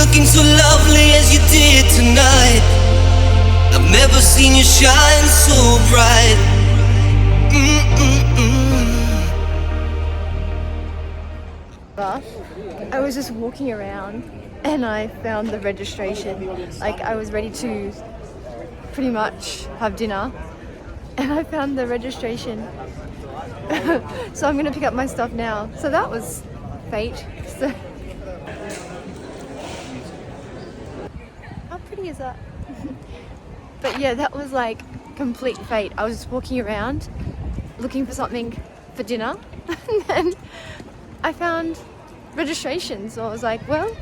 looking so lovely as you did tonight. I've never seen you shine so bright. I was just walking around and I found the registration. Like, I was ready to pretty much have dinner and I found the registration. So I'm gonna pick up my stuff now. So that was fate. So how pretty is that? But yeah, that was like complete fate. I was just walking around looking for something for dinner and then I found registration. So I was like, well,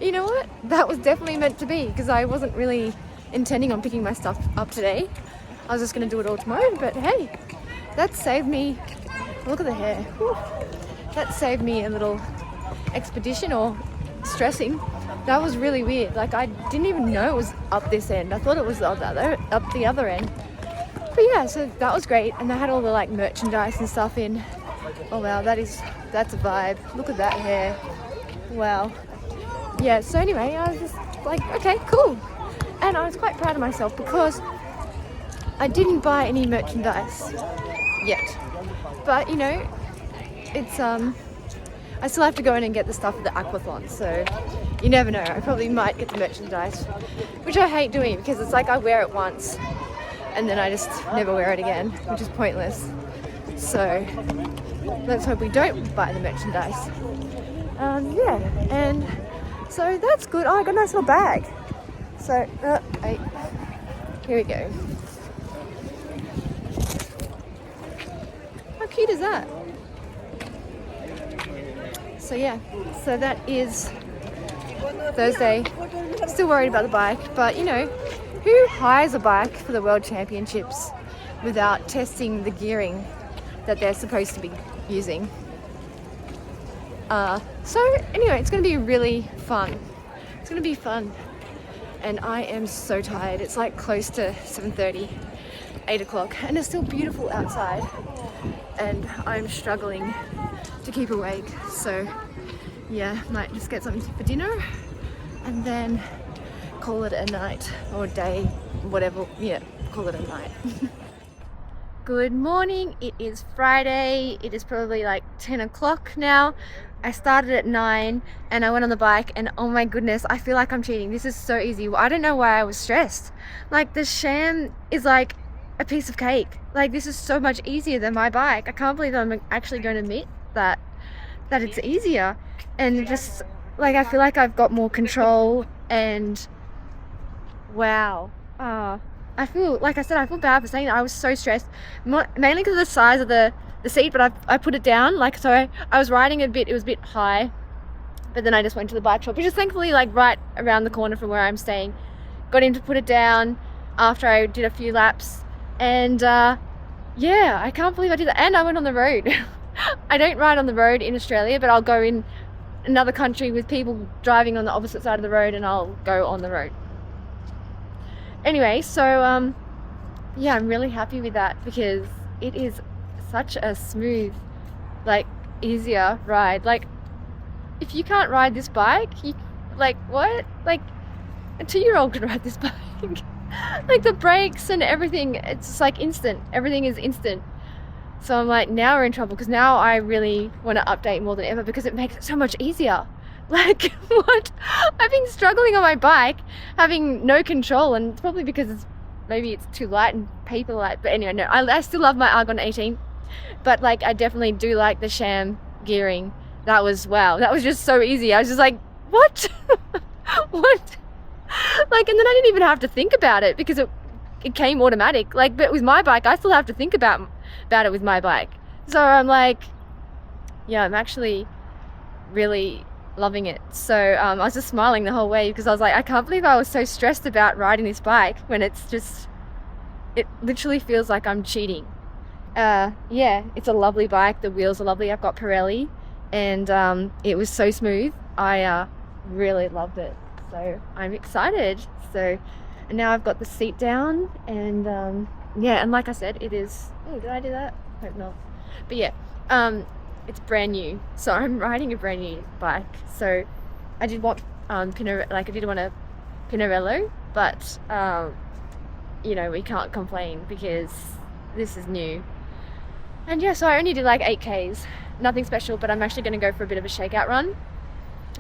you know what? That was definitely meant to be, because I wasn't really intending on picking my stuff up today. I was just gonna do it all tomorrow, but hey, that saved me, look at the hair. Whew. That saved me a little expedition or stressing. That was really weird. Like, I didn't even know it was up this end. I thought it was up the other end. But yeah, so that was great. And they had all the like merchandise and stuff in. Oh wow, that's a vibe. Look at that hair. Wow. Yeah, so anyway, I was just like, okay, cool. And I was quite proud of myself because I didn't buy any merchandise yet. But you know, it's I still have to go in and get the stuff at the Aquathlon, so you never know. I probably might get the merchandise, which I hate doing because it's like I wear it once and then I just never wear it again, which is pointless. So let's hope we don't buy the merchandise. Yeah, and so that's good. Oh, I got a nice little bag. So, here we go. How cute is that? So yeah, so that is Thursday. Still worried about the bike, but you know, who hires a bike for the World Championships without testing the gearing that they're supposed to be using? So anyway, it's going to be really fun. It's going to be fun. And I am so tired. It's like close to 7:30, 8 o'clock, and it's still beautiful outside. And I'm struggling to keep awake. So yeah, might just get something for dinner and then call it a night or a day, whatever. Yeah, call it a night. Good morning. It is Friday. It is probably like 10 o'clock now. I started at 9 and I went on the bike and oh my goodness, I feel like I'm cheating. This is so easy. I don't know why I was stressed. Like, the sham is like a piece of cake. Like, this is so much easier than my bike. I can't believe that I'm actually going to admit that it's easier. And just like, I feel like I've got more control and wow. I feel, like I said, I feel bad for saying that. I was so stressed, mainly because of the size of the seat, but I put it down, like, so I was riding a bit, it was a bit high, but then I just went to the bike shop, which is thankfully like right around the corner from where I'm staying. Got him to put it down after I did a few laps, and yeah, I can't believe I did that. And I went on the road. I don't ride on the road in Australia, but I'll go in another country with people driving on the opposite side of the road and I'll go on the road. Anyway, so yeah, I'm really happy with that because it is such a smooth, like, easier ride. Like, if you can't ride this bike, you, like, what? Like, a 2-year-old could ride this bike. Like, the brakes and everything, it's just like instant. Everything is instant. So I'm like, now we're in trouble, because now I really want to update more than ever because it makes it so much easier. Like, what? I've been struggling on my bike, having no control, and it's probably because maybe it's too light and paper light. But anyway, no, I still love my Argon 18. But like, I definitely do like the sham gearing. That was, wow, that was just so easy. I was just like, what? What? Like, and then I didn't even have to think about it because it came automatic. Like, but with my bike, I still have to think about it with my bike. So I'm like, yeah, I'm actually really loving it. So I was just smiling the whole way because I was like, I can't believe I was so stressed about riding this bike when it's just, it literally feels like I'm cheating. Yeah, it's a lovely bike. The wheels are lovely. I've got Pirelli and it was so smooth. I really loved it. So I'm excited. So, and now I've got the seat down and yeah, and like I said, it is, oh, did I do that? Hope not. But yeah, it's brand new. So I'm riding a brand new bike. So I did want like I did want a Pinarello, but you know, we can't complain because this is new. And yeah, so I only did like 8Ks, nothing special, but I'm actually going to go for a bit of a shakeout run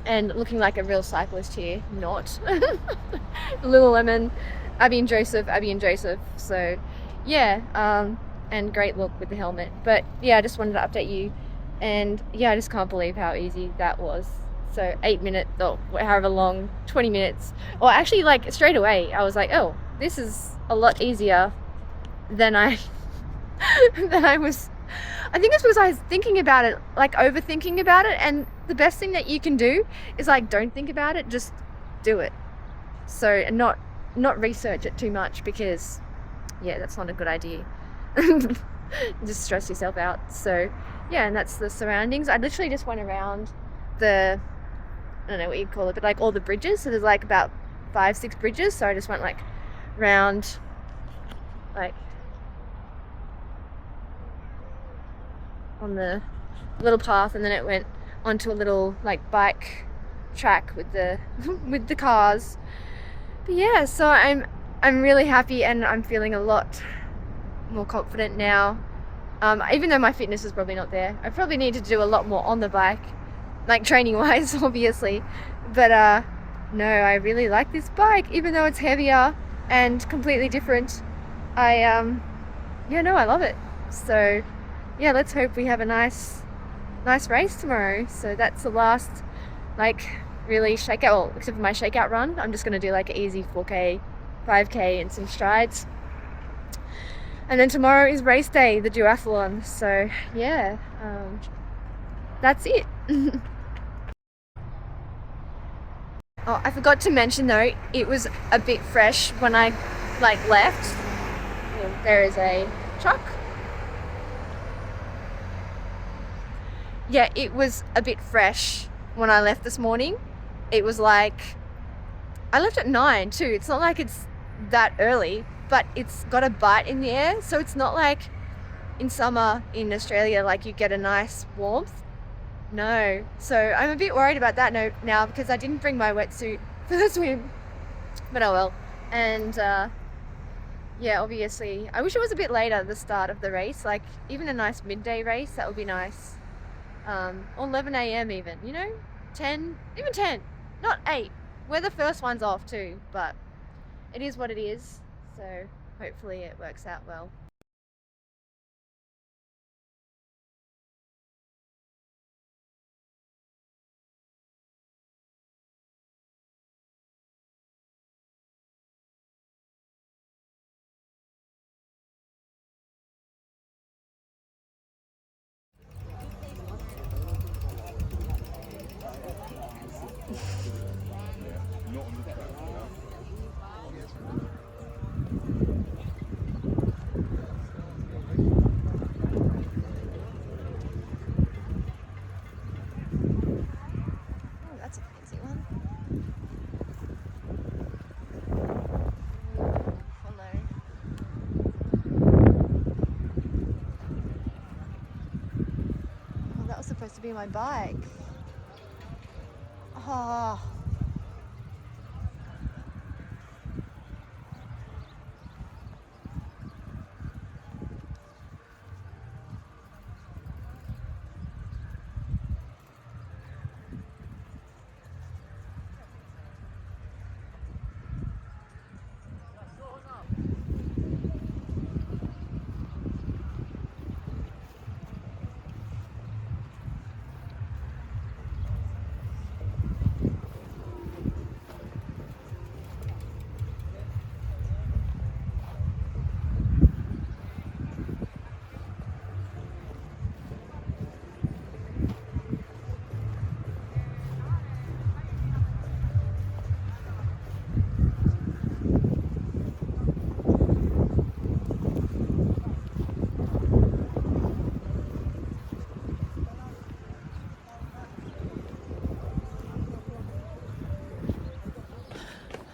and looking like a real cyclist here, not. Lululemon, Abi and Joseph, so yeah, and great look with the helmet. But yeah, I just wanted to update you, and yeah, I just can't believe how easy that was. So 8 minutes, or however long, 20 minutes, or actually like straight away, I was like, oh, this is a lot easier than I was. I think it's because I was thinking about it, like overthinking about it, and the best thing that you can do is like don't think about it, just do it. So, and not research it too much, because yeah, that's not a good idea. Just stress yourself out. So yeah, and that's the surroundings. I literally just went around the, I don't know what you'd call it, but like all the bridges. So there's like about 5-6 bridges. So I just went like round, like on the little path, and then it went onto a little like bike track with the with the cars. But yeah, so I'm really happy, and I'm feeling a lot more confident now. Even though my fitness is probably not there, I probably need to do a lot more on the bike, like training wise, obviously. But no, I really like this bike, even though it's heavier and completely different. Yeah, no, I love it. So yeah, let's hope we have a nice race tomorrow. So that's the last, like, really shakeout, well, except for my shakeout run. I'm just going to do like an easy 4K, 5K and some strides. And then tomorrow is race day, the duathlon. So yeah, that's it. Oh, I forgot to mention though, it was a bit fresh when I like left. There is a truck. Yeah, it was a bit fresh when I left this morning. It was like, I left at 9 too. It's not like it's that early, but it's got a bite in the air. So it's not like in summer in Australia, like you get a nice warmth. No. So I'm a bit worried about that now, because I didn't bring my wetsuit for the swim. But oh well. And yeah, obviously, I wish it was a bit later, the start of the race. Like even a nice midday race, that would be nice. Or 11 a.m. even, you know, 10, even 10, not 8. We're the first ones off too, but it is what it is. So hopefully it works out well. Supposed to be my bike. Oh.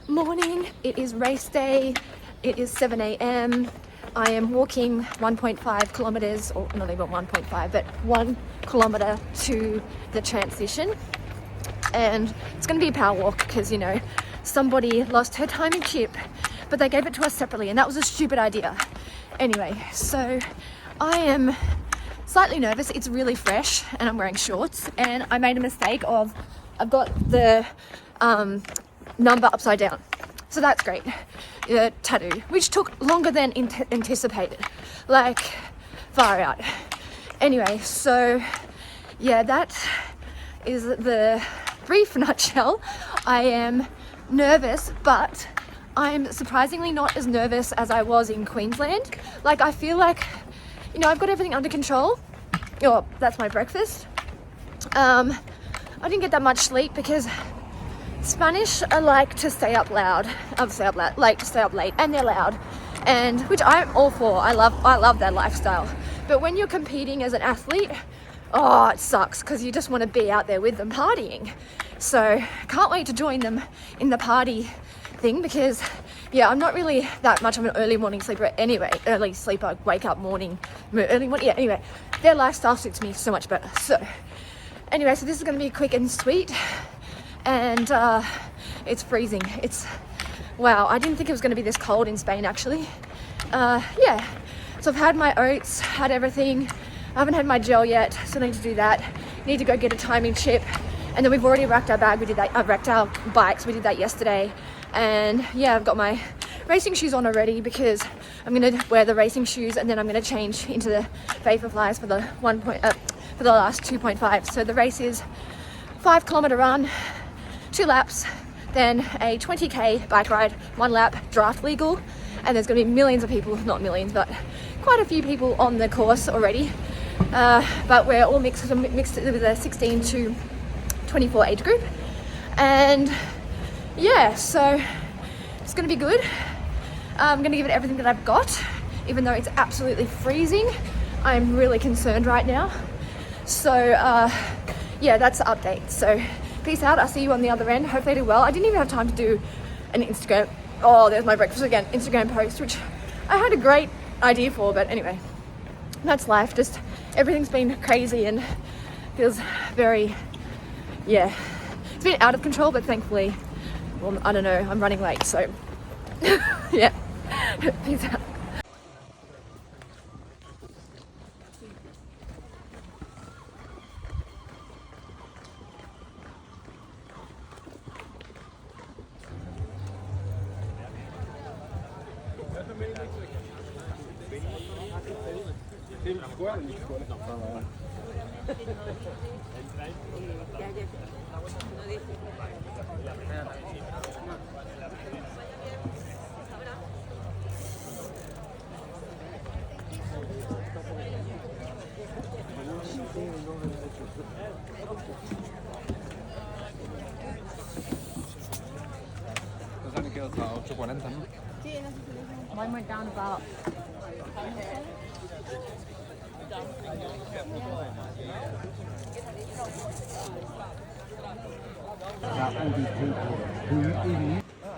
Morning, it is race day. It is 7 a.m. I am walking 1.5 kilometers, or not even 1.5, but 1 kilometer to the transition. and it's going to be a power walk because, you know, somebody lost her timing chip, but they gave it to us separately, and that was a stupid idea. Anyway, so I am slightly nervous. It's really fresh and I'm wearing shorts, and I made a mistake of, I've got the number upside down, so that's great. The tattoo, which took longer than anticipated, like far out. Anyway, so yeah, that is the brief nutshell. I am nervous, but I'm surprisingly not as nervous as I was in Queensland. Like, I feel like, you know, I've got everything under control. Oh, that's my breakfast. I didn't get that much sleep because Spanish are like to stay up loud. Like to stay up late, and they're loud, and which I'm all for. I love that lifestyle. But when you're competing as an athlete, oh, it sucks because you just want to be out there with them partying. So can't wait to join them in the party thing because, yeah, I'm not really that much of an early morning sleeper anyway. Early sleeper, wake up morning, early morning. Yeah, anyway, their lifestyle suits me so much better. So anyway, so this is going to be quick and sweet, and it's freezing. It's, wow, I didn't think it was going to be this cold in Spain actually. Yeah, so I've had my oats, had everything. I haven't had my gel yet, so I need to do that. Need to go get a timing chip, and then we've already racked our bag. We did that. I've racked our bikes. We did that yesterday, and yeah, I've got my racing shoes on already because I'm gonna wear the racing shoes, and then I'm gonna change into the Vaporflies for the for the last 2.5. So the race is 5-kilometer run, 2 laps, then a 20k bike ride, 1 lap, draft legal, and there's gonna be millions of people, not millions, but quite a few people on the course already. But we're all mixed with a 16 to 24 age group, and yeah, so it's gonna be good. I'm gonna give it everything that I've got, even though it's absolutely freezing. I'm really concerned right now. So yeah, that's the update. So peace out. I'll see you on the other end. Hopefully I do well. I didn't even have time to do an Instagram, oh, there's my breakfast again, Instagram post, which I had a great idea for, but anyway, that's life. Just everything's been crazy and feels very, yeah, it's been out of control, but thankfully, well, I don't know, I'm running late, so yeah, peace out. Mine went down about.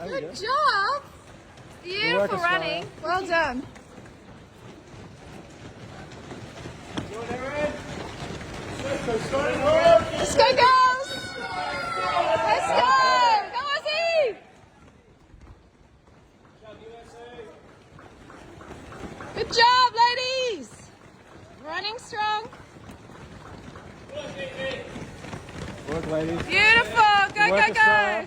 Good job! Beautiful running. Well done. Let's go, girls! Let's go! Go, Aussie! Good job, ladies! Running strong. Work, ladies. Beautiful! Go, Work go, the go! strap.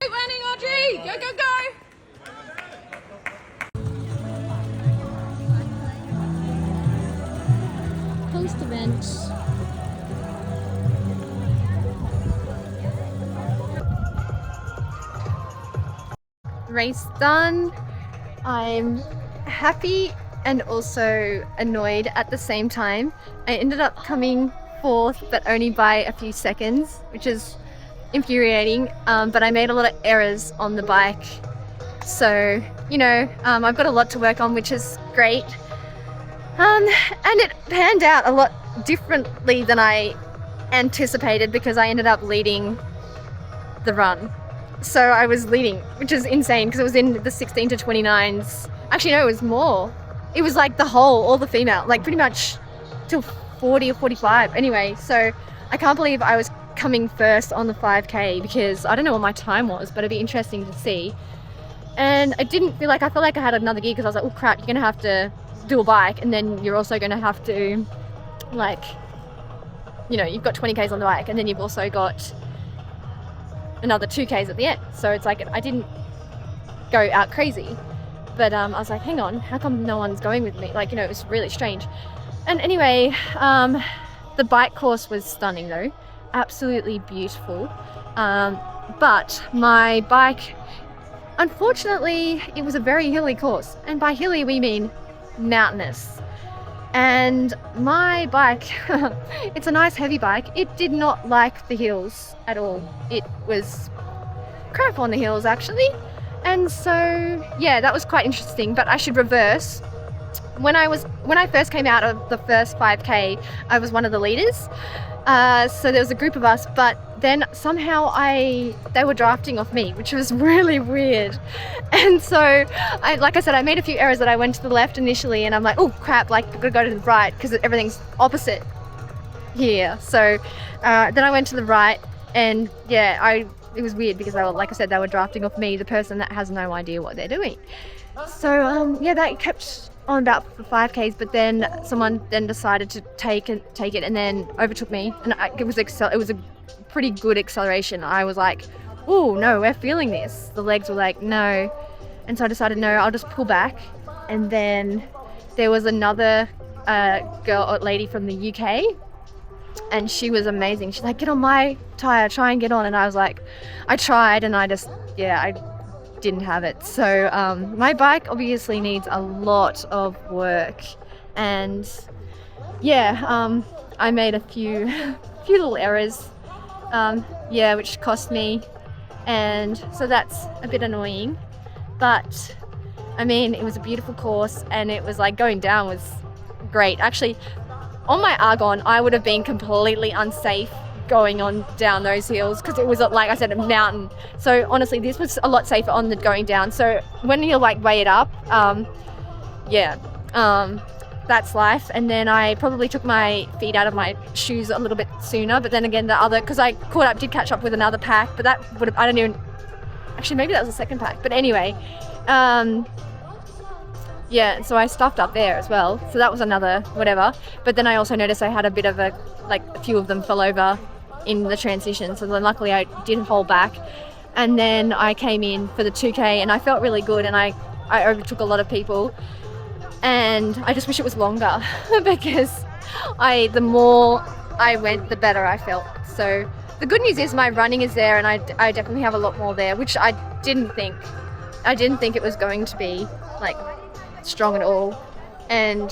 Keep running, Audrey! Go, go, go! Post event. Race done. I'm happy and also annoyed at the same time. I ended up coming fourth, but only by a few seconds, which is infuriating. But I made a lot of errors on the bike. So, you know, I've got a lot to work on, which is great. And it panned out a lot differently than I anticipated because I ended up leading the run. So I was leading, which is insane because it was in the 16 to 29s. Actually, no, it was more. It was like all the female, like pretty much till 40 or 45. Anyway, so I can't believe I was coming first on the 5k because I don't know what my time was, but it'd be interesting to see. And I didn't feel like, I felt like I had another gear because I was like, oh crap, you're gonna have to do a bike, and then you're also gonna have to, like, you know, you've got 20k's on the bike, and then you've also got another 2k's at the end. So it's like, I didn't go out crazy, but I was like, hang on, how come no one's going with me? Like, you know, it was really strange. And anyway, the bike course was stunning though, absolutely beautiful. But my bike, unfortunately, it was a very hilly course, and by hilly we mean mountainous. And my bike, it's a nice heavy bike, it did not like the hills at all. It was crap on the hills actually. And so yeah, that was quite interesting. But I should reverse. When I first came out of the first 5k, I was one of the leaders. So there was a group of us, but then somehow they were drafting off me, which was really weird. And so like I said, I made a few errors that I went to the left initially, and I'm like, oh crap, like I've got to go to the right because everything's opposite here. So then I went to the right, and yeah, it was weird because like I said, they were drafting off me, the person that has no idea what they're doing. So yeah, that kept on about for 5k's, but then someone then decided to take it and then overtook me, and it was a pretty good acceleration. I was like, oh no, we're feeling this. The legs were like, no. And so I decided, no, I'll just pull back. And then there was another lady from the UK, and she was amazing. She's like, get on my tire, try and get on. And I was like, I tried, and I didn't have it. So my bike obviously needs a lot of work, and yeah, I made a few little errors, which cost me, and so that's a bit annoying. But I mean, it was a beautiful course, and it was like going down was great. Actually, on my Argon, I would have been completely unsafe going on down those hills because it was, like I said, a mountain. So honestly, this was a lot safer on the going down. So when you like weigh it up, that's life. And then I probably took my feet out of my shoes a little bit sooner, but then again, because I did catch up with another pack, but that would have, I don't even, actually maybe that was the second pack, but anyway, so I stuffed up there as well, so that was another whatever. But then I also noticed I had a bit of a few of them fell over in the transition, so then luckily I did hold back, and then I came in for the 2k, and I felt really good, and I overtook a lot of people, and I just wish it was longer because the more I went, the better I felt. So the good news is my running is there, and I definitely have a lot more there, which I didn't think it was going to be like strong at all. And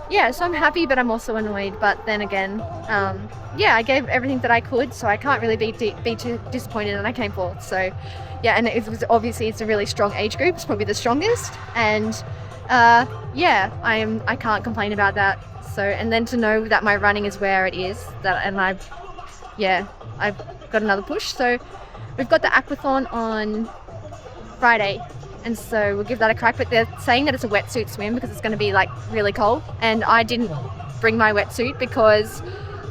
yeah, so I'm happy, but I'm also annoyed. But then again, I gave everything that I could, so I can't really be too disappointed, and I came fourth. So yeah, and it was obviously, it's a really strong age group. It's probably the strongest, and I can't complain about that. So, and then to know that my running is where it is, and I've got another push. So we've got the Aquathlon on Friday, and so we'll give that a crack. But they're saying that it's a wetsuit swim because it's going to be like really cold, and I didn't bring my wetsuit because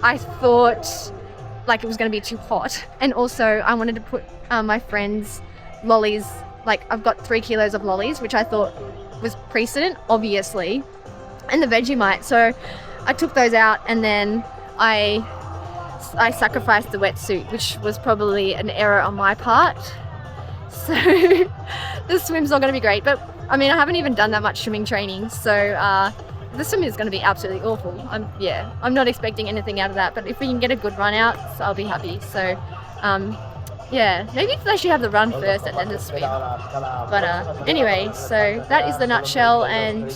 I thought like it was going to be too hot, and also I wanted to put my friend's lollies, like I've got 3 kilos of lollies, which I thought was precedent, obviously, and the Vegemite. So I took those out, and then I sacrificed the wetsuit, which was probably an error on my part. So the swim's not going to be great, but I mean, I haven't even done that much swimming training, so the swim is going to be absolutely awful. I'm not expecting anything out of that, but if we can get a good run out, so I'll be happy. So maybe they should have the run first and then the swim. But anyway, so that is the nutshell, and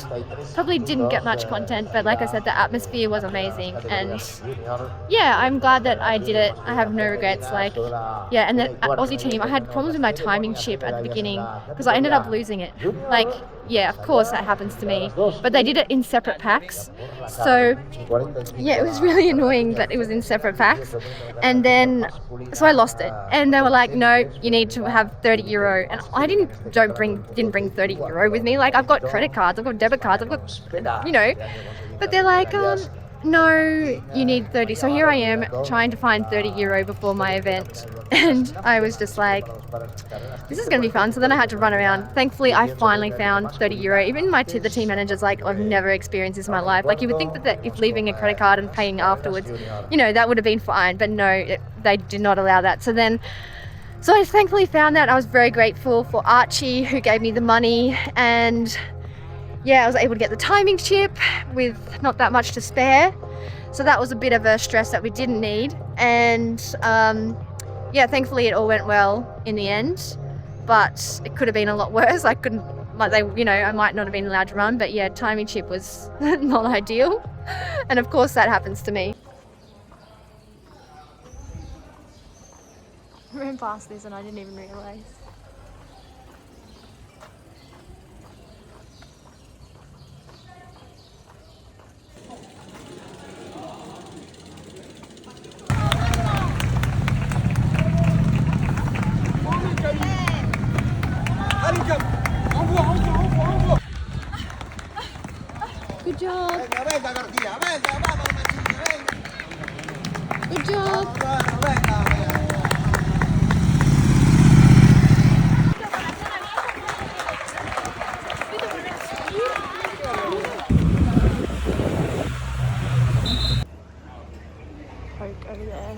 probably didn't get much content, but like I said, the atmosphere was amazing, and yeah, I'm glad that I did it. I have no regrets. And the Aussie team, I had problems with my timing chip at the beginning because I ended up losing it. Of course that happens to me, but they did it in separate packs, so yeah, it was really annoying that it was in separate packs. And then so I lost it, and they were like, no, you need to have €30, and I didn't bring €30 with me. Like, I've got credit cards, I've got debit cards, I've got, but they're like, No, you need 30. So here I am trying to find €30 before my event, and I was just like, this is going to be fun. So then I had to run around. Thankfully, I finally found €30. Even the team manager's like, I've never experienced this in my life. Like, you would think that if leaving a credit card and paying afterwards, you know, that would have been fine. But no, they did not allow that. So I thankfully found that. I was very grateful for Archie, who gave me the money, and yeah, I was able to get the timing chip with not that much to spare. So that was a bit of a stress that we didn't need. And yeah, thankfully it all went well in the end, but it could have been a lot worse. I couldn't, like, I might not have been allowed to run, but yeah, timing chip was not ideal. And of course that happens to me. I ran past this and I didn't even realise. Good job. Good job. Poke over there.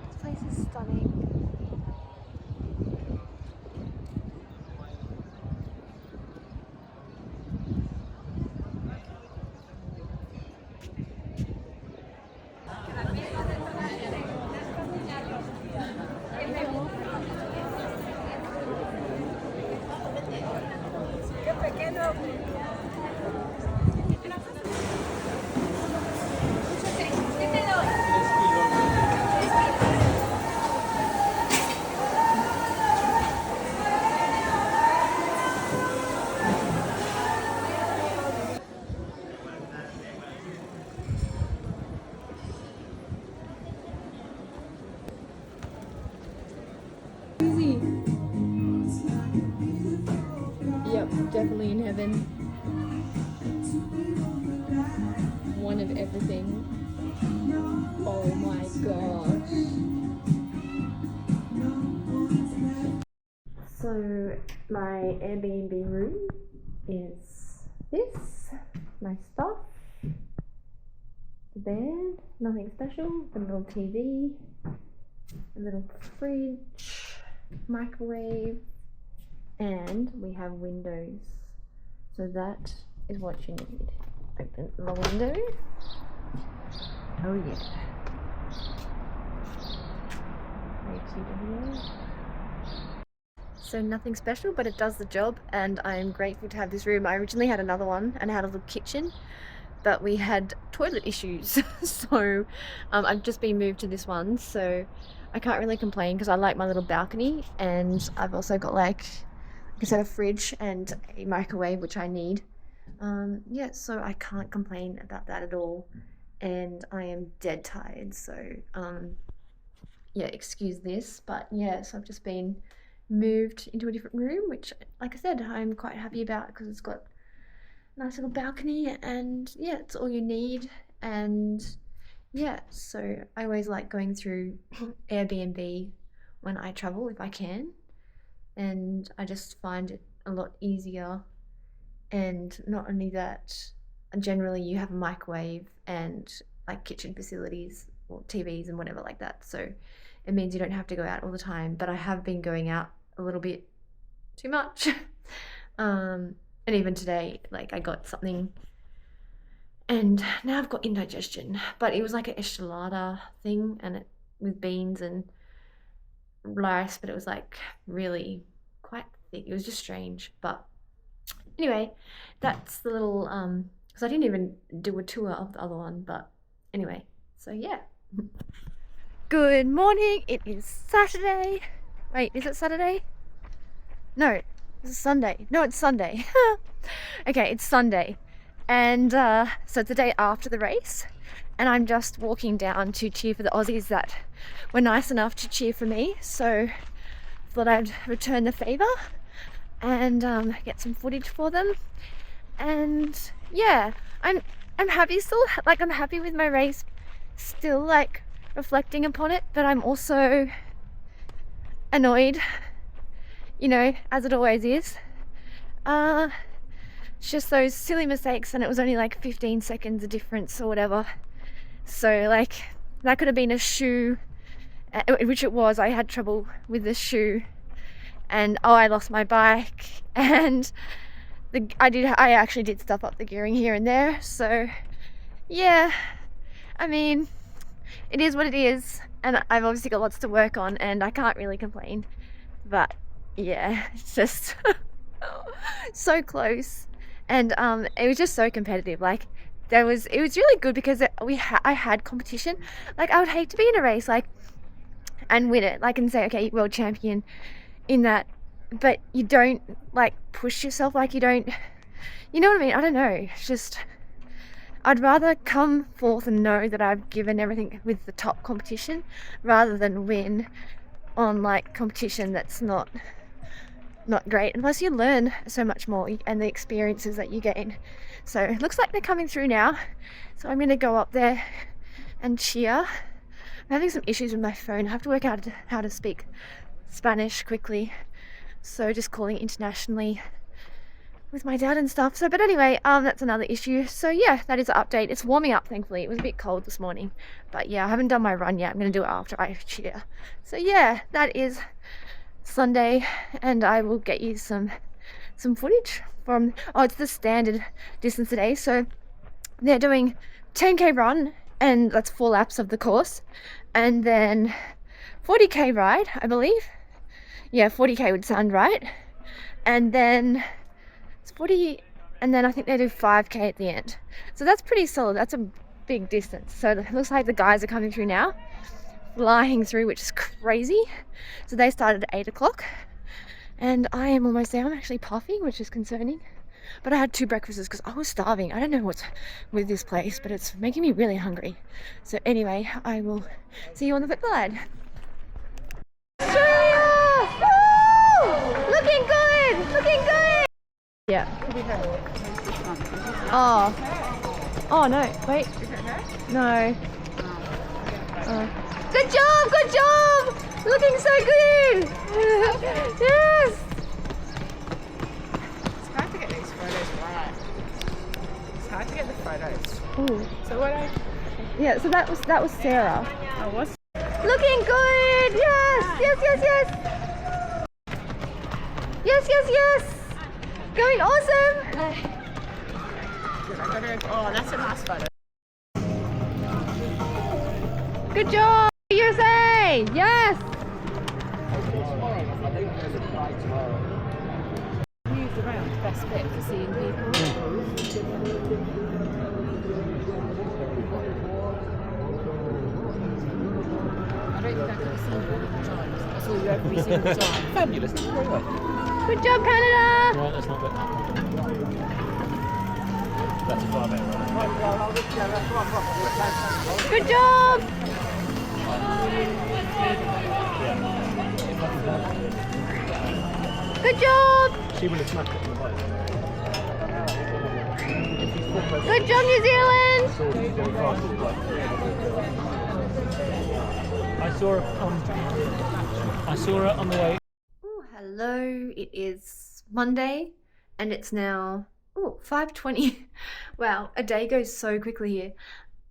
This place is stunning. Yep, definitely in heaven. One of everything. Oh my gosh. So my Airbnb room is this. My stuff. The bed, nothing special. The little TV. A little fridge. Microwave. And we have windows, so that is what you need. Open the window. Oh yeah. So nothing special, but it does the job, and I'm grateful to have this room. I originally had another one and I had a little kitchen, but we had toilet issues, so I've just been moved to this one, so I can't really complain because I like my little balcony, and I've also got like a fridge and a microwave, which I need. Yeah, so I can't complain about that at all, and I am dead tired, so yeah, excuse this, but yeah, so I've just been moved into a different room, which, like I said, I'm quite happy about because it's got a nice little balcony, and yeah, it's all you need. And yeah, so I always like going through Airbnb when I travel if I can, and I just find it a lot easier. And not only that, generally you have a microwave and like kitchen facilities or TVs and whatever like that, so it means you don't have to go out all the time. But I have been going out a little bit too much. And even today, like, I got something and now I've got indigestion, but it was like an enchilada thing, and it with beans and rice, but it was like really quite thick. It was just strange. But anyway, that's the little because I didn't even do a tour of the other one, but anyway, so yeah. Good morning, it is Saturday. Wait, is it Saturday? No, it's Sunday. No, it's Sunday. Okay, it's Sunday, and so it's the day after the race, and I'm just walking down to cheer for the Aussies that were nice enough to cheer for me, so thought I'd return the favour and get some footage for them. And yeah, I'm happy still, like I'm happy with my race still, like reflecting upon it, but I'm also annoyed, you know, as it always is. It's just those silly mistakes, and it was only like 15 seconds of difference or whatever. So like that could have been a shoe, which it was. I had trouble with the shoe, and I lost my bike, and I actually did stuff up the gearing here and there. So yeah, I mean, it is what it is, and I've obviously got lots to work on, and I can't really complain. But yeah, it's just so close, and it was just so competitive. Like it was really good because I had competition. Like I would hate to be in a race like and win it, like, and say, okay, world champion in that, but you don't like push yourself, like you don't, you know what I mean? I don't know. It's just, I'd rather come forth and know that I've given everything with the top competition rather than win on like competition that's not great. And plus you learn so much more, and the experiences that you gain. So it looks like they're coming through now, so I'm gonna go up there and cheer. I'm having some issues with my phone. I have to work out how to speak Spanish quickly, so just calling internationally with my dad and stuff. So but anyway, that's another issue. So yeah, that is an update. It's warming up, thankfully. It was a bit cold this morning, but yeah, I haven't done my run yet. I'm gonna do it after I cheer. So yeah, that is Sunday, and I will get you some footage from, oh, it's the standard distance today. So they're doing 10k run, and that's 4 laps of the course, and then 40k ride, I believe. Yeah, 40k would sound right. And then it's 40, and then I think they do 5k at the end. So that's pretty solid. That's a big distance. So it looks like the guys are coming through now, flying through, which is crazy. So they started at 8 o'clock, and I am almost there. I'm actually puffing, which is concerning, but I had 2 breakfasts because I was starving. I don't know what's with this place, but it's making me really hungry. So anyway, I will see you on the flip side. Australia! Woo! Looking good! Looking good! Yeah. Oh no, wait. No. Good job! Good job! Looking so good! Yes! It's hard to get these photos right. It's hard to get the photos. Ooh. So what Yeah, so that was Sarah. Oh, what's Looking good! Yes! Yes, yes, yes! Yes, yes, yes! Going awesome! oh, that's a nice photo. Good job, USA! Yes! Moved around, best bit for seeing people. I don't think I could have seen you all the time. I saw you every single time. Fabulous. Thank you very much. Good job, Canada! Right, let's not get that's far better. Good job! Good job! She would have smacked it in the bike. Good job, New Zealand! I saw her on the way. Oh, hello. It is Monday, and it's now 5:20. Wow, a day goes so quickly here.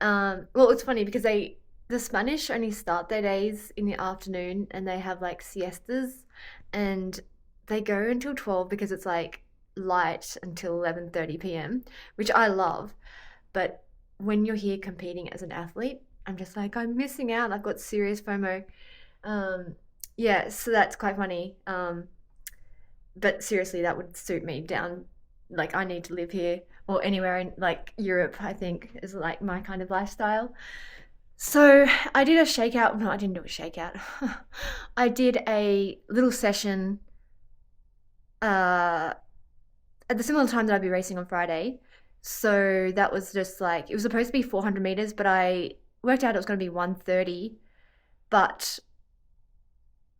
Well, it's funny because the Spanish only start their days in the afternoon, and they have like siestas, and they go until 12 because it's like light until 11:30 p.m., which I love. But when you're here competing as an athlete, I'm just like, I'm missing out. I've got serious FOMO. Yeah, so that's quite funny. But seriously, that would suit me down. Like, I need to live here or anywhere in like Europe, I think, is like my kind of lifestyle. So I did a shakeout. No, I didn't do a shakeout. I did a little session at the similar time that I'd be racing on Friday. So that was just like, it was supposed to be 400 meters, but I worked out it was going to be 130. But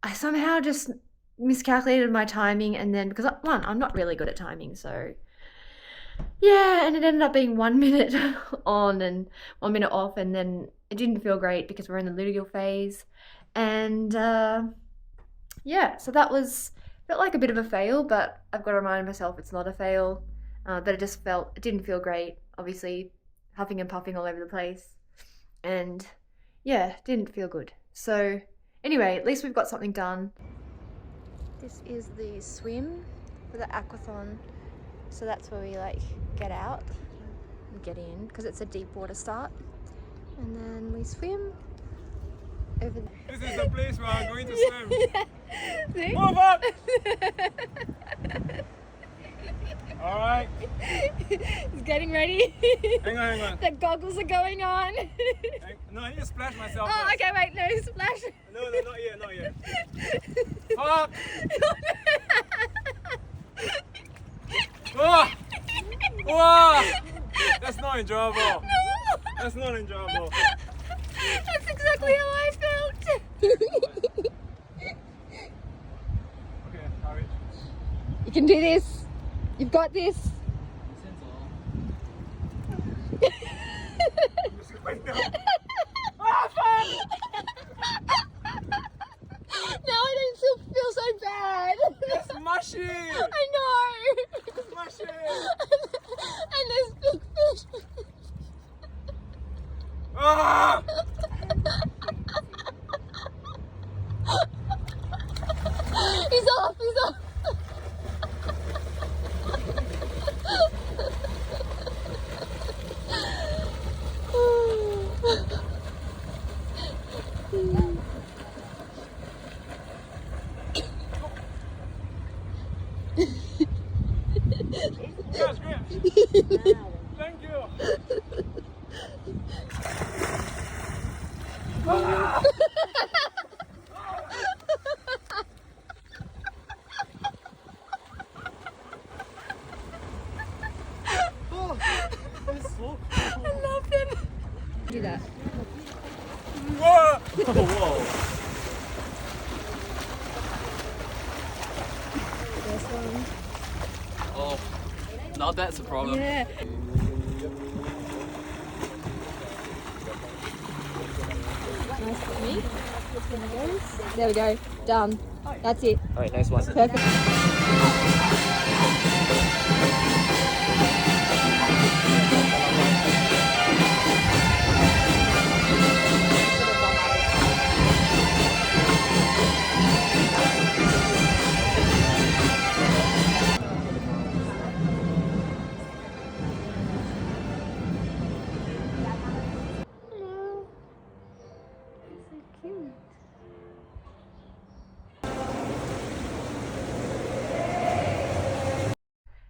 I somehow just miscalculated my timing, and then because one, I'm not really good at timing, so yeah, and it ended up being 1 minute on and 1 minute off, and then it didn't feel great because we're in the luteal phase. And yeah, so that felt like a bit of a fail, but I've got to remind myself it's not a fail. But it didn't feel great, obviously, huffing and puffing all over the place. And yeah, didn't feel good. So anyway, at least we've got something done. This is the swim for the Aquathlon. So that's where we like get out and get in because it's a deep water start. And then we swim over there. This is the place where I'm going to swim. See? Move up! Alright. He's getting ready. Hang on. The goggles are going on. No, I need to splash myself Oh, first. okay, wait, no, splash. No, not yet. Fuck! Oh! Whoa! That's not enjoyable. No! That's not enjoyable. That's exactly how I felt. Okay, courage. You can do this. You've got this. Now I don't feel so bad. It's mushy! I know. It's mushy! And there's big fish. Ah! He's off. Yes, great. Thank you. I love them. Do that. Whoa! Whoa. This one. Oh, now that's a problem. Yeah. Nice for me. There we go. Done. That's it. Alright, nice one. Perfect. Hello. So cute.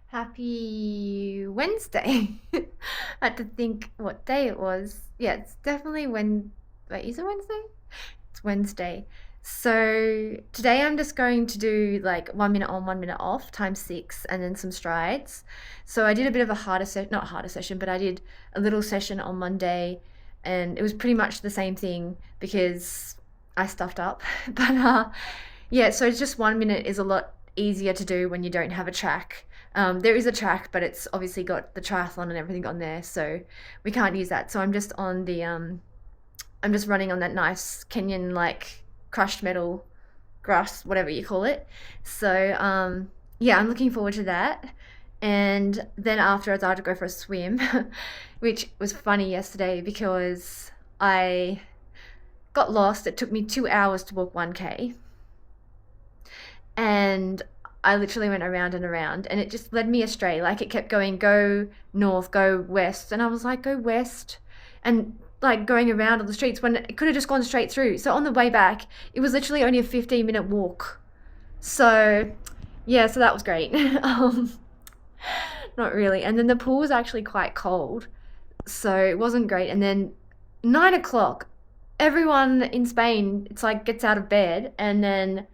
Happy Wednesday. I had to think what day it was. Yeah, it's definitely wait, is it Wednesday? It's Wednesday. So today I'm just going to do like 1 minute on, 1 minute off, times 6, and then some strides. So I did a bit of a not harder session, but I did a little session on Monday, and it was pretty much the same thing because I stuffed up. But yeah, so it's just 1 minute is a lot easier to do when you don't have a track. There is a track, but it's obviously got the triathlon and everything on there, so we can't use that. So I'm just on the I'm just running on that nice Kenyan like crushed metal grass, whatever you call it. So yeah, I'm looking forward to that. And then afterwards I had to go for a swim, which was funny yesterday because I got lost. It took me 2 hours to walk 1K, and I literally went around and around, and it just led me astray. Like, it kept going, go north, go west, and I was like, go west, and like going around on the streets when it could have just gone straight through. So on the way back, it was literally only a 15-minute walk. So yeah, so that was great. Not really. And then the pool was actually quite cold, so it wasn't great. And then 9 o'clock, everyone in Spain, it's like gets out of bed and then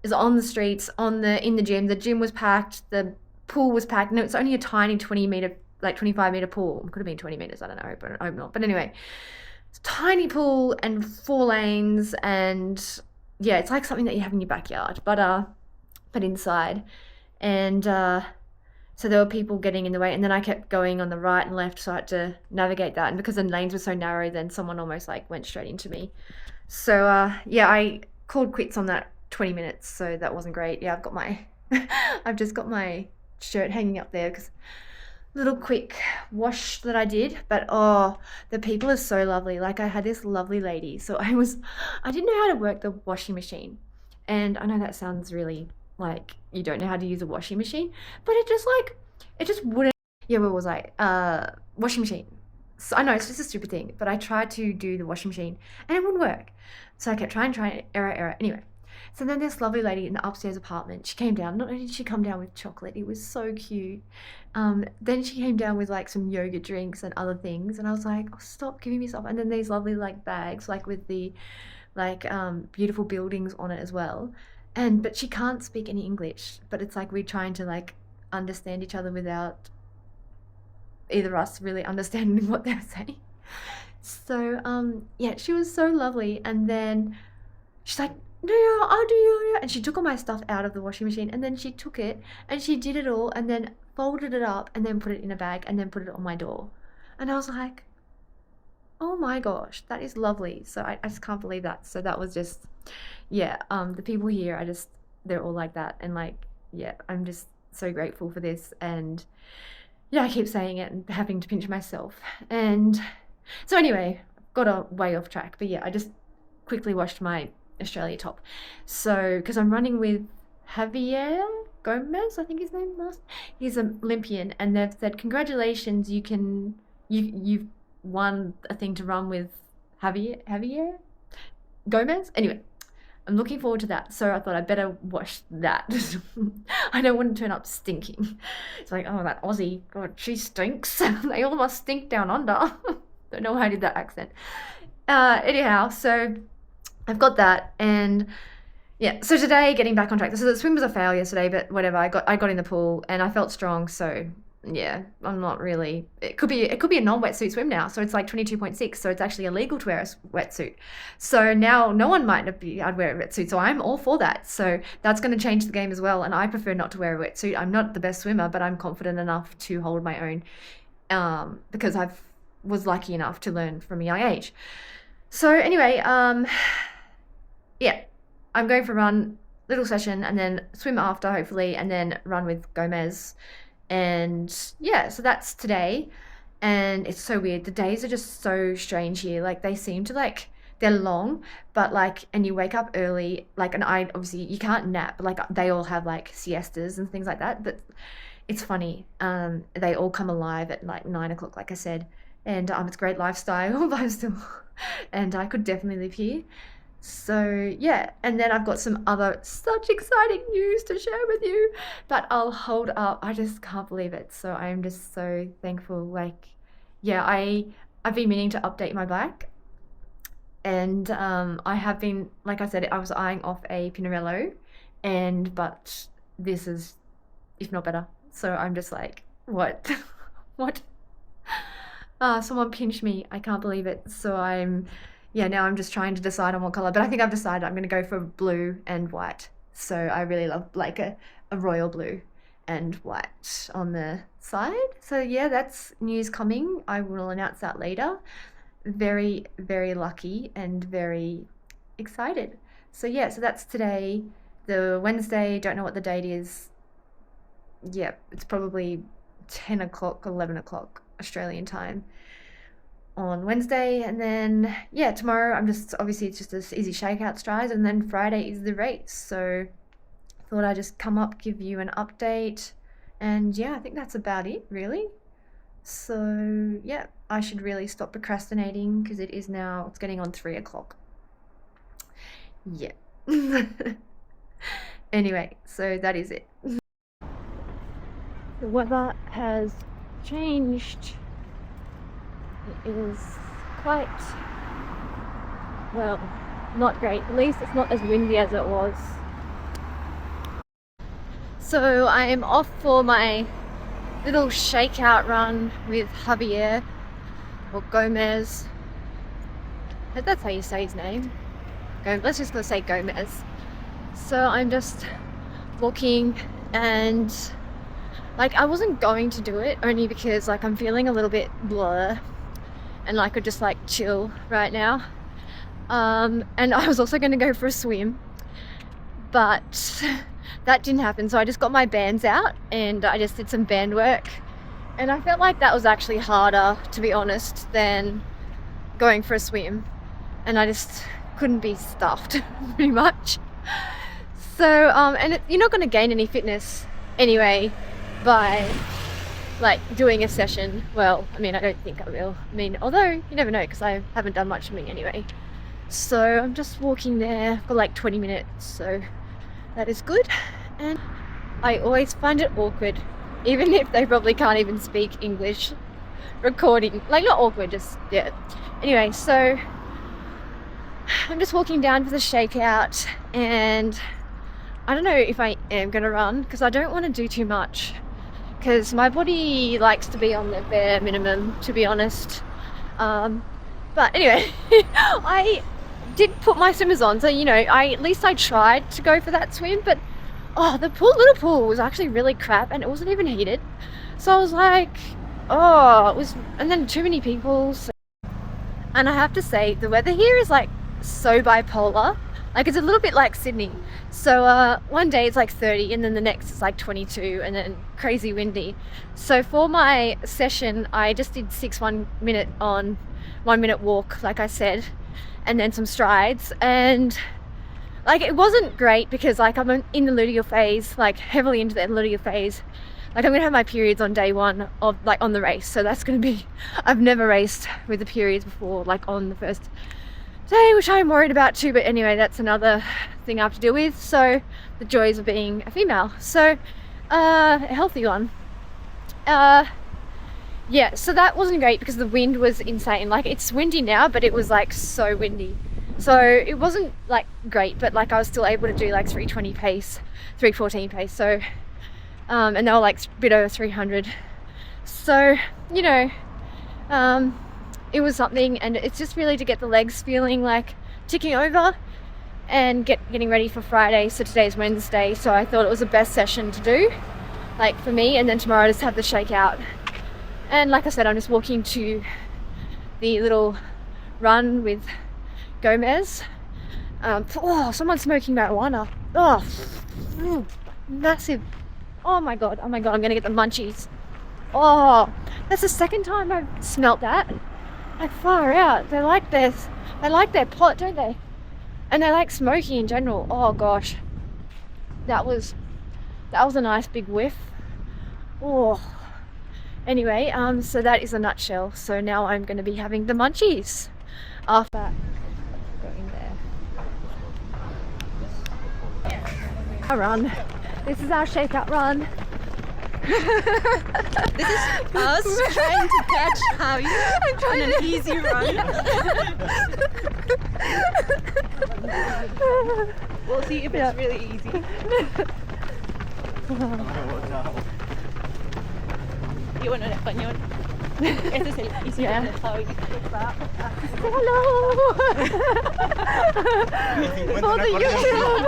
is on the streets, in the gym. The gym was packed, the pool was packed. No, it's only a tiny 25-meter pool. It could have been 20 meters, I don't know, but I hope not. But anyway, it's a tiny pool and 4 lanes, and yeah, it's like something that you have in your backyard, but inside. And So there were people getting in the way, and then I kept going on the right and left, so I had to navigate that. And because the lanes were so narrow, then someone almost like went straight into me. So yeah, I called quits on that 20 minutes, so that wasn't great. Yeah, I've got my I've just got my shirt hanging up there because little quick wash that I did. But oh, the people are so lovely. Like, I had this lovely lady, so I didn't know how to work the washing machine, and I know that sounds really like you don't know how to use a washing machine, but it just wouldn't. Yeah, where was I? Washing machine. So I know it's just a stupid thing, but I tried to do the washing machine and it wouldn't work. So I kept trying, error. Anyway, so then this lovely lady in the upstairs apartment, she came down. Not only did she come down with chocolate, it was so cute. Then she came down with like some yogurt drinks and other things, and I was like, oh, stop giving me stuff. And then these lovely like bags, like with the like beautiful buildings on it as well. But she can't speak any English, but it's like we're trying to like understand each other without either us really understanding what they're saying. So yeah, she was so lovely. And then she's like, no, I'll do you. And she took all my stuff out of the washing machine, and then she took it and she did it all and then folded it up and then put it in a bag and then put it on my door. And I was like, oh my gosh, that is lovely. So I just can't believe that. So that was just, yeah, the people here, they're all like that. And like, yeah, I'm just so grateful for this. And yeah, I keep saying it and having to pinch myself. And so anyway, got way off track. But yeah, I just quickly washed my Australia top. So, because I'm running with Javier Gomez, I think his name was. He's an Olympian, and they've said, congratulations, you've won a thing to run with Javier Gomez. Anyway, I'm looking forward to that. So I thought I better wash that. I don't want to turn up stinking. It's like, oh, that Aussie, God, she stinks. They all must stink down under. Don't know why I did that accent. Anyhow, so I've got that, and yeah, so today getting back on track. So the swim was a fail yesterday, but whatever. I got in the pool and I felt strong, so yeah, I'm not really. It could be a non-wetsuit swim now, so it's like 22.6, so it's actually illegal to wear a wetsuit. So now no one might be I'd wear a wetsuit, so I'm all for that. So that's going to change the game as well, and I prefer not to wear a wetsuit. I'm not the best swimmer, but I'm confident enough to hold my own, because I was lucky enough to learn from a young age. So anyway, yeah, I'm going for a run, little session, and then swim after, hopefully, and then run with Gomez. And yeah, so that's today. And it's so weird. The days are just so strange here. Like, they seem to like, they're long, but like, and you wake up early, like, and I obviously, you can't nap, but like, they all have like siestas and things like that. But it's funny. They all come alive at like 9 o'clock, like I said. And it's a great lifestyle, but I'm still, and I could definitely live here. So yeah, and then I've got some other such exciting news to share with you, but I'll hold up. I just can't believe it. So I'm just so thankful. Like, yeah, I've been meaning to update my bike, and I have been, like I said, I was eyeing off a Pinarello, but this is, if not better. So I'm just like, what? What? Someone pinched me. I can't believe it. So now I'm just trying to decide on what color, but I think I've decided I'm going to go for blue and white. So I really love like a royal blue and white on the side. So yeah, that's news coming. I will announce that later. Very, very lucky and very excited. So yeah, so that's today, the Wednesday. Don't know what the date is. Yeah, it's probably 10 o'clock, 11 o'clock Australian time on Wednesday. And then yeah, tomorrow obviously it's just this easy shakeout strides, and then Friday is the race. So thought I'd just come up, give you an update, and yeah, I think that's about it really. So yeah, I should really stop procrastinating because it's getting on 3 o'clock. Yeah. Anyway, so that is it. The weather has changed. It is quite, well, not great. At least it's not as windy as it was. So I am off for my little shakeout run with Javier, or Gomez. That's how you say his name. Let's just go say Gomez. So I'm just walking, and Like, I wasn't going to do it only because like I'm feeling a little bit blur and like I could just like chill right now. And I was also going to go for a swim, but that didn't happen. So I just got my bands out and I just did some band work, and I felt like that was actually harder, to be honest, than going for a swim. And I just couldn't be stuffed pretty much. So you're not going to gain any fitness anyway by like doing a session. Well, I mean, I don't think I will. I mean, although you never know, because I haven't done much swimming anyway. So I'm just walking there for like 20 minutes, so that is good. And I always find it awkward, even if they probably can't even speak English, recording. Like, not awkward, just, yeah. Anyway, so I'm just walking down for the shakeout, and I don't know if I am going to run because I don't want to do too much, because my body likes to be on the bare minimum, to be honest. But anyway, I did put my swimmers on, so you know, at least I tried to go for that swim. But the little pool was actually really crap, and it wasn't even heated. So I was like, it was, and then too many people. So, and I have to say, the weather here is like so bipolar. Like, it's a little bit like Sydney. So one day it's like 30, and then the next is like 22, and then crazy windy. So for my session, I just did 6 1 minute on, 1 minute walk, like I said, and then some strides. And like, it wasn't great because like I'm in the luteal phase, like heavily into the luteal phase. Like, I'm gonna have my periods on day 1 of like on the race, so that's gonna be, I've never raced with the periods before, like on the first day, which I'm worried about too. But anyway, that's another thing I have to deal with. So the joys of being a female. So a healthy one. Yeah, so that wasn't great because the wind was insane. Like, it's windy now, but it was like so windy. So it wasn't like great, but like I was still able to do like 3:20 pace, 3:14 pace. So and they were like a bit over 300. So, you know, it was something, and it's just really to get the legs feeling like ticking over and getting ready for Friday. So today's Wednesday, so I thought it was the best session to do, like for me. And then tomorrow I just have the shakeout. And like I said, I'm just walking to the little run with Gomez. Someone's smoking marijuana. Massive. Oh my god, I'm gonna get the munchies. That's the second time I've smelt that. Like, far out. They like their pot, don't they? And they like smoking in general. Oh gosh, that was a nice big whiff. Anyway, so that is a nutshell. So now I'm going to be having the munchies after that. Going there. A run. This is our shakeout run. This is us trying to catch Javi on an easy run. We'll see if it's really easy. ¿Y bueno, en español? Este es el easy run de Javi. Hello! For the YouTube!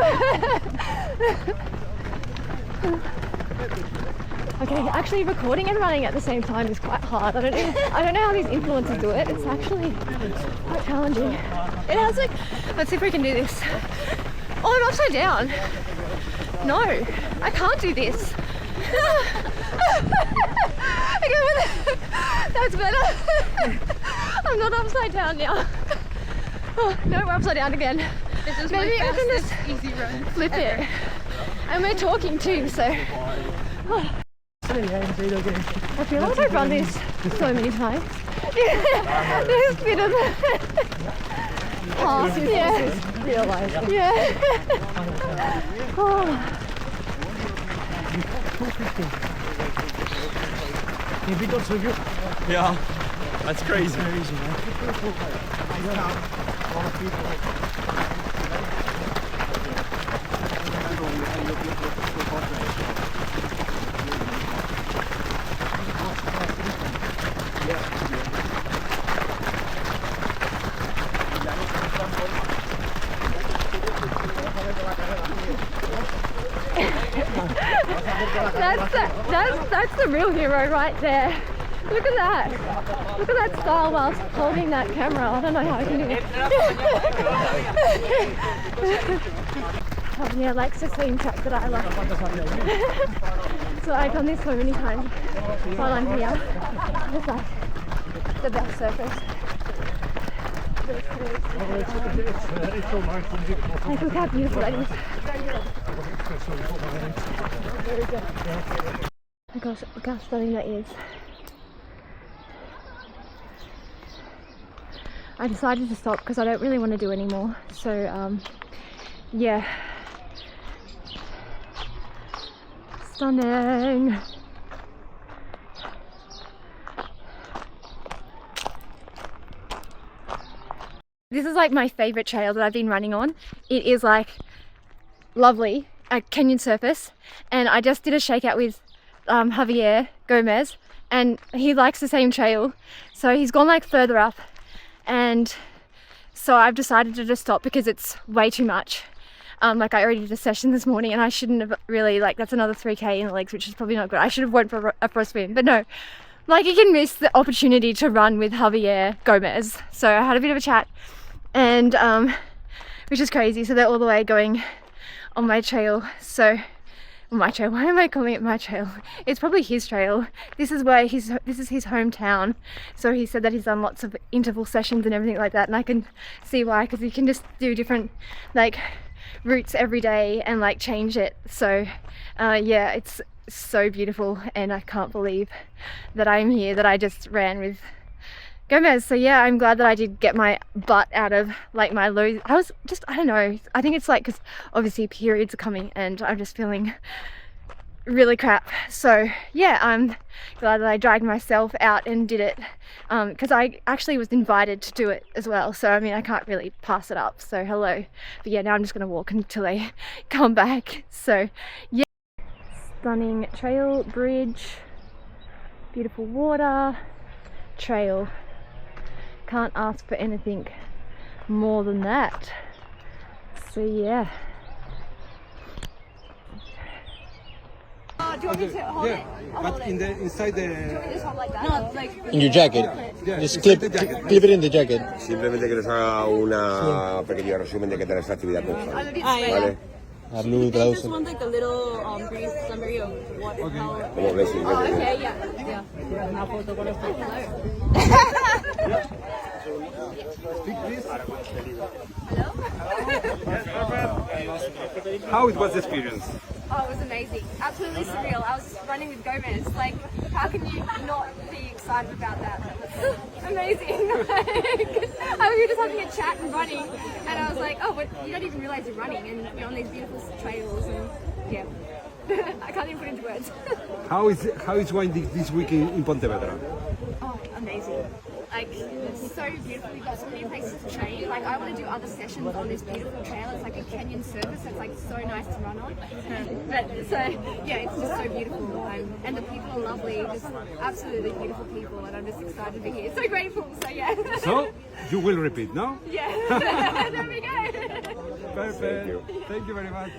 Okay, actually recording and running at the same time is quite hard. I don't know how these influencers do it. It's actually quite challenging. It has like, let's see if we can do this. Oh, I'm upside down. No, I can't do this. Okay, that's better. I'm not upside down now. No, we're upside down again. This is Maybe my I can fastest just easy run flip ever. it. And we're talking too, so. I feel like I've run this so many times. There's a bit of past, yeah. Realising. Yeah. Have you got to you? Yeah, that's crazy. Crazy, man. That's That's the real hero right there. Look at that. Look at that style whilst holding that camera. I don't know how I can do it. Oh, yeah, like the same track that I love. So I've done this so many times while I'm here. It's like the best surface. Like, look how beautiful that is. Oh gosh, look how stunning that is. I decided to stop because I don't really want to do any more. So, yeah. Stunning. This is like my favorite trail that I've been running on. It is like lovely, a canyon surface, and I just did a shakeout with Javier Gomez, and he likes the same trail, so he's gone like further up, and so I've decided to just stop because it's way too much. Like I already did a session this morning and I shouldn't have really, like, that's another 3k in the legs, which is probably not good. I should have went for a swim, but no, like you can miss the opportunity to run with Javier Gomez. So I had a bit of a chat, and which is crazy. So they're all the way going on my trail. So my trail, why am I calling it my trail? It's probably his trail. This is where this is his hometown. So he said that he's done lots of interval sessions and everything like that, and I can see why, because you can just do different like routes every day and like change it. So yeah, it's so beautiful, and I can't believe that I'm here, that I just ran with Gomez. So yeah, I'm glad that I did get my butt out of like my lows. I was just, I don't know, I think it's like because obviously periods are coming and I'm just feeling really crap. So yeah, I'm glad that I dragged myself out and did it, because I actually was invited to do it as well. So I mean, I can't really pass it up. So hello. But yeah, now I'm just gonna walk until they come back. So yeah, stunning trail, bridge, beautiful water, trail. Can't ask for anything more than that. So yeah. Do you want me to hold it? I'll hold it. Inside the... Do you want me to just hold like that? No, like... In your jacket. Just clip it in the jacket. Simplemente que les haga una pequeña resumen de qué tal esta actividad con Javi. ¿Vale? Arlu traduce. Just want like a little brief summary of what how. Como ves, Okay, yeah. How it was the experience? Oh, it was amazing. Absolutely surreal. I was running with Gomez. Like, how can you not be excited about that? That was amazing. We were just having a chat and running, and I was like, oh, but you don't even realize you're running, and you're on these beautiful trails, and yeah. I can't even put into words. How is going this week in Pontevedra? Oh, amazing. Like, it's so beautiful. We've got so many places to train. Like, I want to do other sessions on this beautiful trail. It's like a canyon surface. It's like so nice to run on. But so, yeah, it's just so beautiful. And the people are lovely. Just absolutely beautiful people. And I'm just excited to be here. So grateful. So, yeah. So, you will repeat, no? Yeah. There we go. Perfect. Thank you very much.